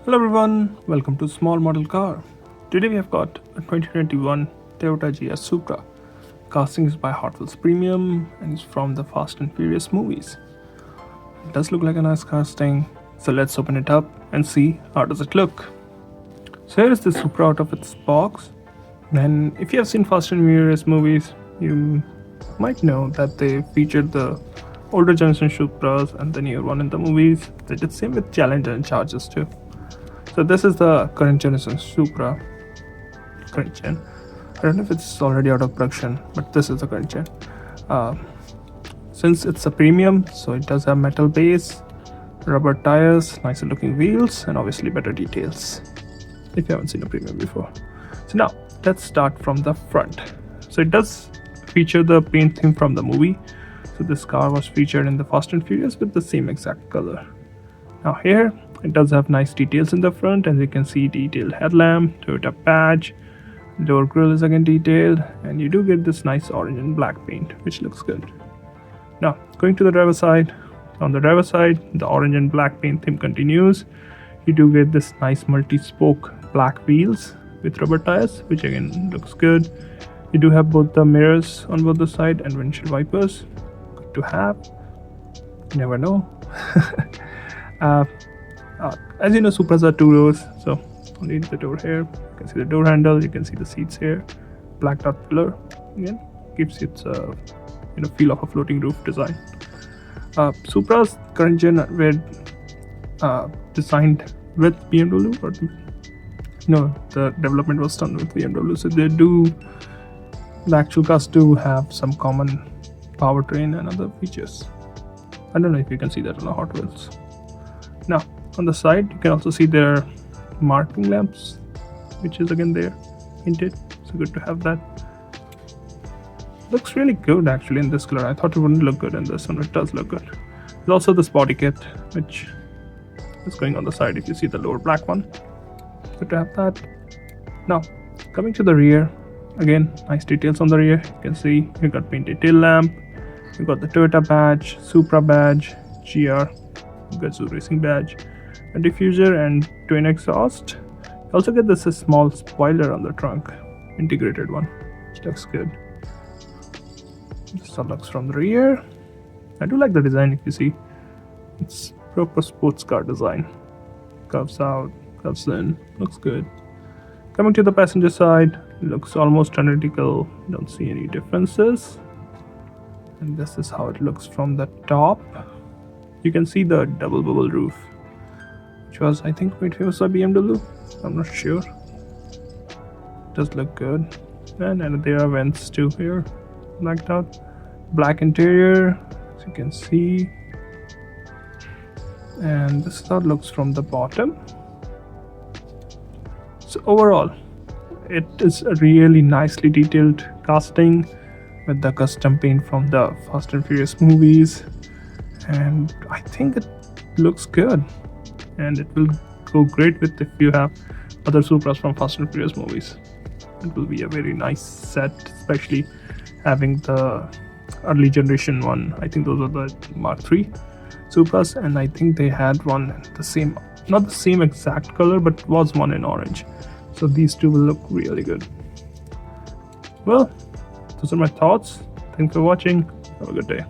Hello everyone, welcome to Small Model Car. Today we have got a 2021 Toyota GR Supra. Casting is by Hotwheels Premium and is from the Fast and Furious movies. It does look like a nice casting, so let's open it up and see how does it look. So here is the Supra out of its box. And if you have seen Fast and Furious movies, you might know that they featured the older generation Supras and the newer one in the movies. They did same with Challenger and Chargers too. So this is the current generation Supra. Current gen. I don't know if it's already out of production, but this is the current gen. Since it's a premium, so it does have metal base, rubber tires, nicer looking wheels, and obviously better details. If you haven't seen a premium before. So now let's start from the front. So it does feature the paint theme from the movie. So this car was featured in the Fast and Furious with the same exact color. Now here it does have nice details in the front, as you can see detailed headlamp, Toyota badge, door grille is again detailed, and you do get this nice orange and black paint which looks good. Now going to the driver side, on the driver side the orange and black paint theme continues. You do get this nice multi-spoke black wheels with rubber tires which again looks good. You do have both the mirrors on both the side and windshield wipers. Good to have. You never know. As you know, Supras are 2 rows, so only the door here. You can see the door handle, you can see the seats here. Blacked out pillar again gives it feel of a floating roof design. Supra's current gen were designed with BMW, or the development was done with BMW, so they do. The actual cars do have some common powertrain and other features. I don't know if you can see that on the Hot Wheels. Now on the side you can also see their marking lamps, which is again there painted, so good to have that. Looks really good actually in this color. I thought it wouldn't look good in this one. It does look good. There's also this body kit which is going on the side if you see the lower black one. Good to have that. Now coming to the rear, again nice details on the rear. You can see you got painted tail lamp, you got the Toyota badge, Supra badge, GR Gazoo Racing badge, a diffuser and twin exhaust. You also get this small spoiler on the trunk, integrated one, which looks good. This all looks from the rear. I do like the design. If you see, it's proper sports car design. Curves out, curves in, looks good. Coming to the passenger side, looks almost identical. Don't see any differences. And this is how it looks from the top. You can see the double bubble roof, which was, I think, made famous by BMW. I'm not sure. Does look good. And there are vents too here, blacked out. Black interior, as you can see. And this is how it looks from the bottom. So overall, it is a really nicely detailed casting with the custom paint from the Fast and Furious movies. And I think it looks good, and it will go great with if you have other Supras from Fast and Furious movies. It will be a very nice set, especially having the early generation one. I think those are the Mark III Supras, and I think they had one the same, not the same exact color, but was one in orange. So these two will look really good. Well, those are my thoughts. Thanks for watching. Have a good day.